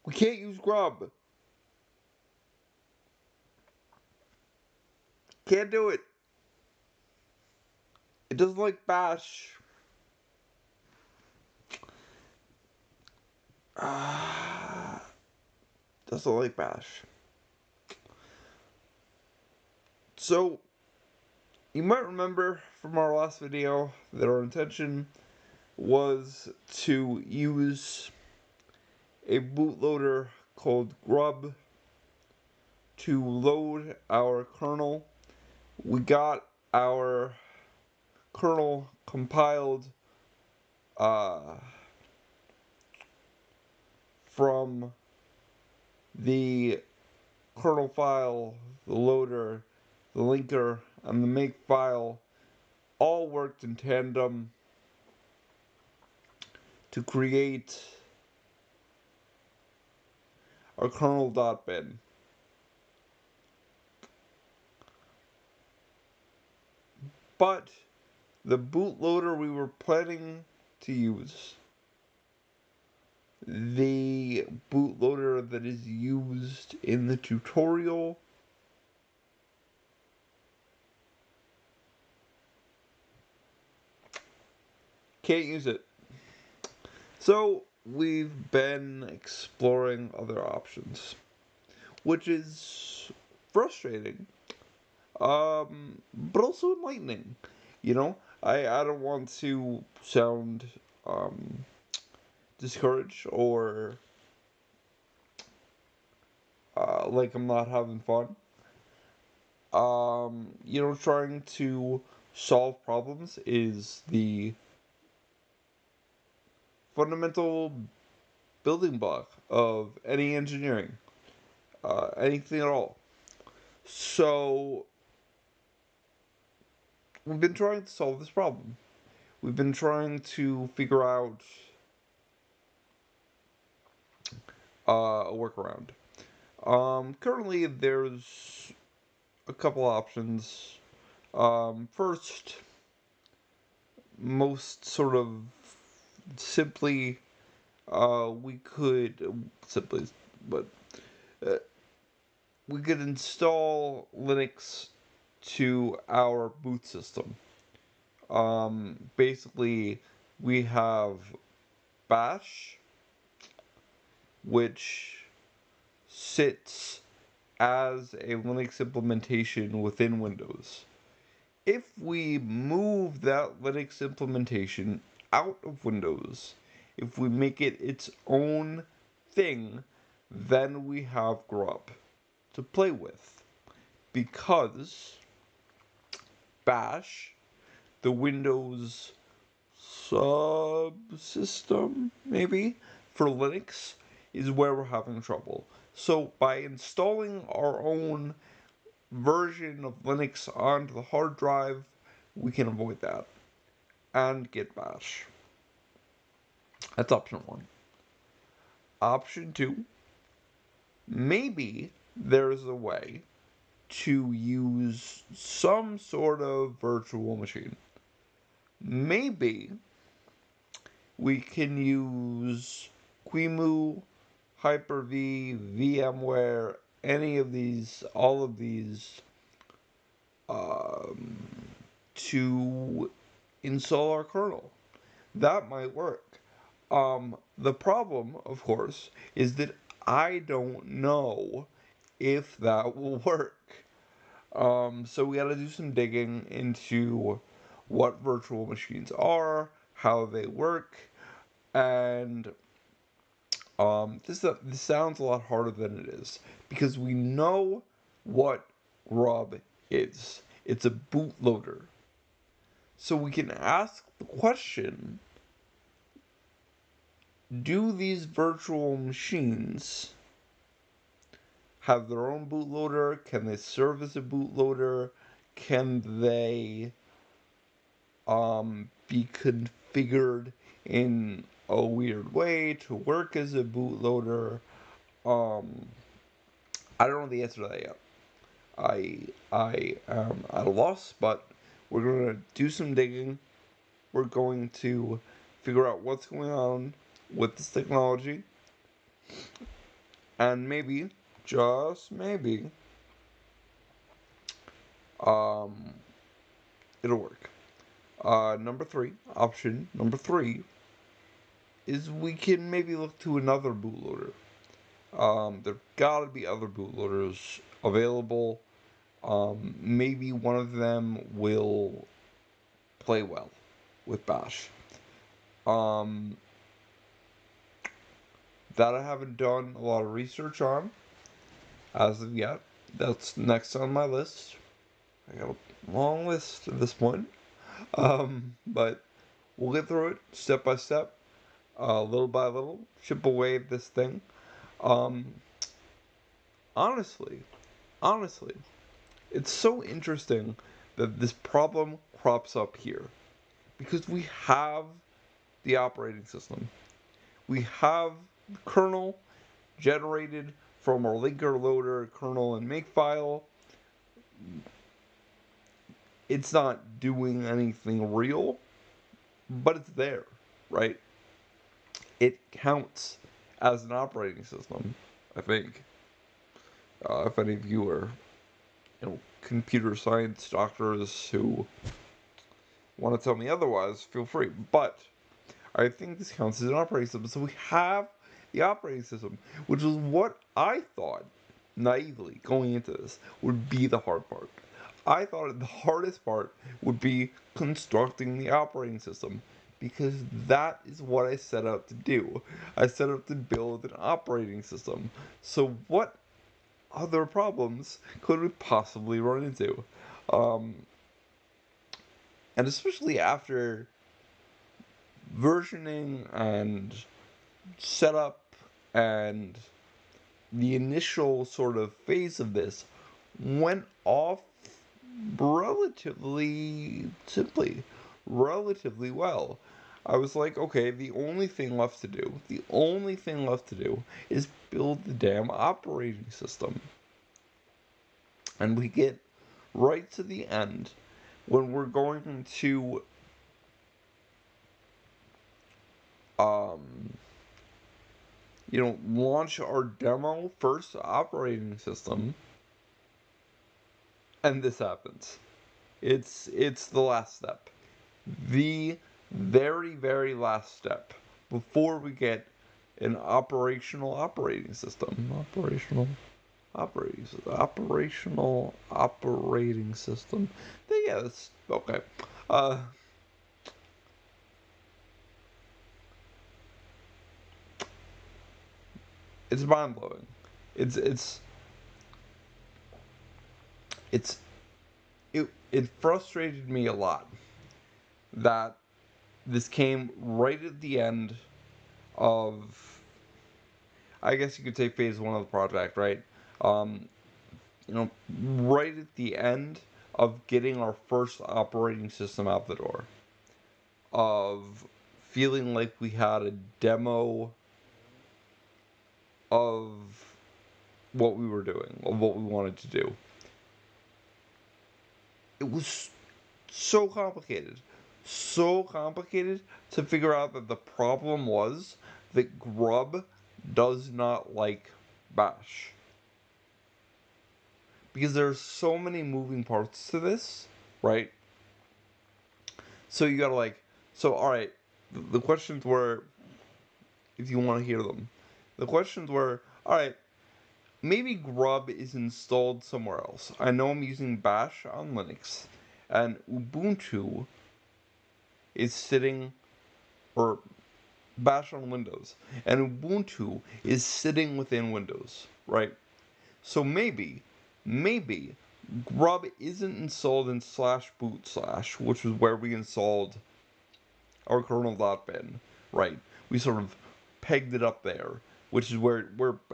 We can't use Grub. Can't do it. It doesn't like bash. Doesn't like bash. So, you might remember from our last video that our intention was to use a bootloader called Grub to load our kernel. We got our kernel compiled from the kernel file, the loader, the linker, and the make file all worked in tandem to create our kernel.bin. But the bootloader we were planning to use, the bootloader that is used in the tutorial, can't use it. So we've been exploring other options, which is frustrating, but also enlightening. You know, I don't want to sound discouraged or like I'm not having fun. Trying to solve problems is the fundamental building block of any engineering, anything at all. So, we've been trying to solve this problem. We've been trying to figure out a workaround. Currently, there's a couple options. First, most sort of simply, we could simply, but uh, we could install Linux to our boot system. Basically, we have Bash, which sits as a Linux implementation within Windows. If we move that Linux implementation out of Windows, if we make it its own thing, then we have Grub to play with. Because Bash, the Windows subsystem, maybe, for Linux, is where we're having trouble. So by installing our own version of Linux onto the hard drive, we can avoid that and get Bash. That's option one. Option two, maybe there's a way to use some sort of virtual machine. Maybe we can use QEMU, Hyper-V, VMware, any of these, all of these, to install our kernel. That might work. The problem, of course, is that I don't know if that will work. So we gotta do some digging into what virtual machines are, how they work, and this sounds a lot harder than it is because we know what Grub is. It's a bootloader. So we can ask the question, do these virtual machines have their own bootloader? Can they serve as a bootloader? Can they be configured in a weird way to work as a bootloader? I don't know the answer to that yet. I am at a loss, but we're going to do some digging. We're going to figure out what's going on with this technology. And maybe, just maybe, um, it'll work. Option number three, is we can maybe look to another bootloader. There gotta be other bootloaders available. Maybe one of them will play well with Bash. Um, that I haven't done a lot of research on as of yet. That's next on my list. I got a long list at this point. But we'll get through it step by step, little by little, chip away at this thing. Um, honestly, honestly, it's so interesting that this problem crops up here because we have the operating system. We have the kernel generated from our linker loader kernel and makefile. It's not doing anything real, but it's there, right? It counts as an operating system, I think. If any of you are, computer science doctors who want to tell me otherwise, feel free. But I think this counts as an operating system. So we have the operating system, which is what I thought, naively, going into this, would be the hard part. I thought the hardest part would be constructing the operating system, because that is what I set out to do. I set out to build an operating system. So what other problems could we possibly run into? Um, and especially after versioning and setup and the initial sort of phase of this went off relatively simply, relatively well. I was like, okay, the only thing left to do is build the damn operating system. And we get right to the end when we're going to um launch our demo first operating system, and this happens. It's the last step. The very, very last step before we get an operational operating system. Operating system. Yeah, that's okay. Uh it's mind blowing. It's it's it's it frustrated me a lot that this came right at the end of, I guess you could say, phase one of the project, right? Um, right at the end of getting our first operating system out the door, of feeling like we had a demo of what we were doing, of what we wanted to do. It was so complicated to figure out that the problem was that Grub does not like Bash. Because there's so many moving parts to this, right? So you gotta alright, the questions were, if you want to hear them, the questions were, alright, maybe Grub is installed somewhere else. I know I'm using Bash on Linux, and Ubuntu is sitting, or Bash on Windows, and Ubuntu is sitting within Windows, right? So maybe Grub isn't installed in /boot/, which is where we installed our kernel.bin, right? We sort of pegged it up there, which is where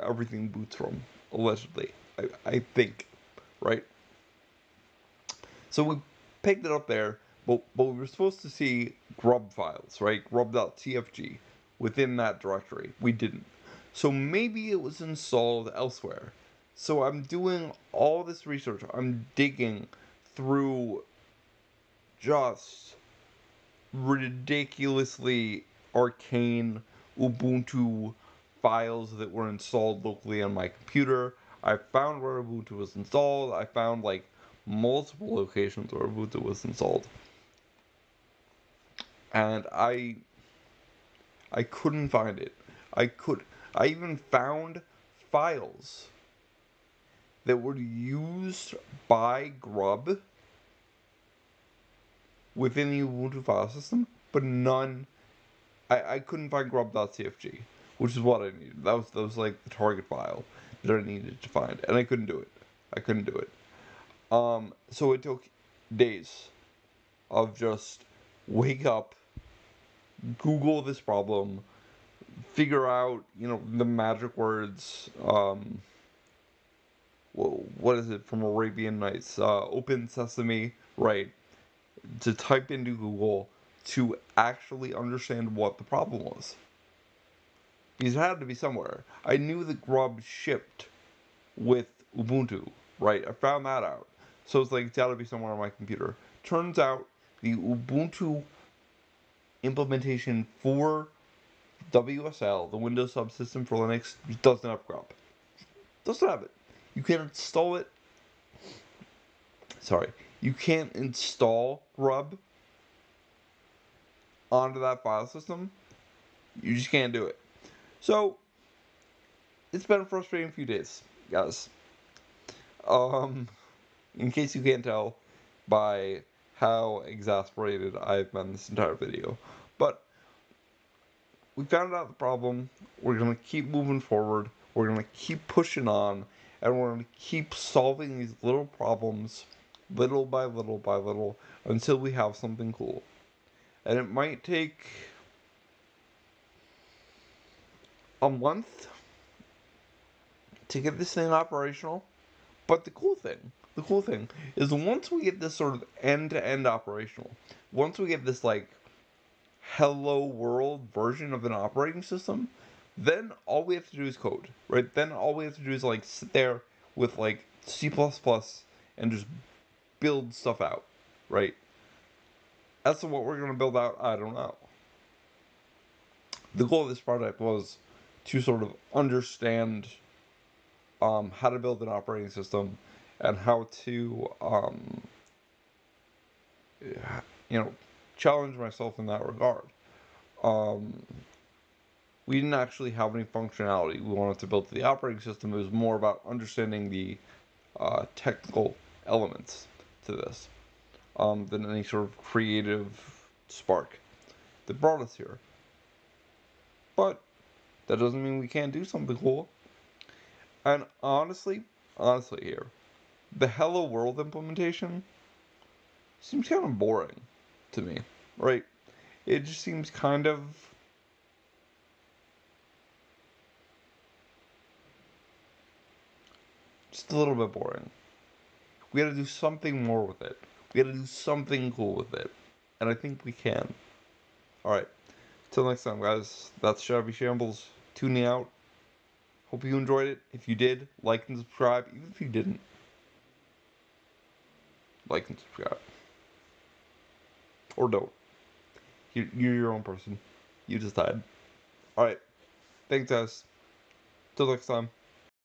everything boots from, allegedly. I think, right? So we pegged it up there, but we were supposed to see grub files, right? Grub.tfg within that directory. We didn't. So maybe it was installed elsewhere. So I'm doing all this research. I'm digging through just ridiculously arcane Ubuntu files that were installed locally on my computer. I found where Ubuntu was installed. I found like multiple locations where Ubuntu was installed. And I couldn't find it. I even found files that were used by Grub within the Ubuntu file system, but none. I couldn't find grub.cfg, which is what I needed. That was like the target file that I needed to find, and I couldn't do it. I couldn't do it. So it took days of just wake up, Google this problem, figure out, the magic words. What is it from Arabian Nights? Open Sesame, right? To type into Google to actually understand what the problem was. Because it had to be somewhere. I knew that Grub shipped with Ubuntu, right? I found that out. So it's like, it's gotta be somewhere on my computer. Turns out the Ubuntu implementation for WSL, the Windows subsystem for Linux, doesn't have Grub. Doesn't have it. You can't install it. Sorry. You can't install Grub onto that file system. You just can't do it. So, it's been a frustrating few days, guys. In case you can't tell by how exasperated I've been this entire video. But, we found out the problem, we're gonna keep moving forward, we're gonna keep pushing on, and we're gonna keep solving these little problems, little by little by little, until we have something cool. And it might take a month to get this thing operational. But the cool thing is once we get this sort of end-to-end operational, once we get this like hello world version of an operating system, then all we have to do is code, right? Then all we have to do is like sit there with like C++ and just build stuff out, right? As to what we're going to build out, I don't know. The goal of this project was to sort of understand how to build an operating system and how to, challenge myself in that regard. We didn't actually have any functionality we wanted to build to the operating system. It was more about understanding the technical elements to this than any sort of creative spark that brought us here. But that doesn't mean we can't do something cool. And honestly here, the Hello World implementation seems kind of boring to me, right? It just seems kind of just a little bit boring. We gotta do something more with it. We gotta do something cool with it. And I think we can. Alright. Till next time, guys. That's Shabby Shambles tuning out. Hope you enjoyed it. If you did, like and subscribe. Even if you didn't, like and subscribe. Or don't. You're your own person. You decide. Alright. Thanks, guys. Till next time.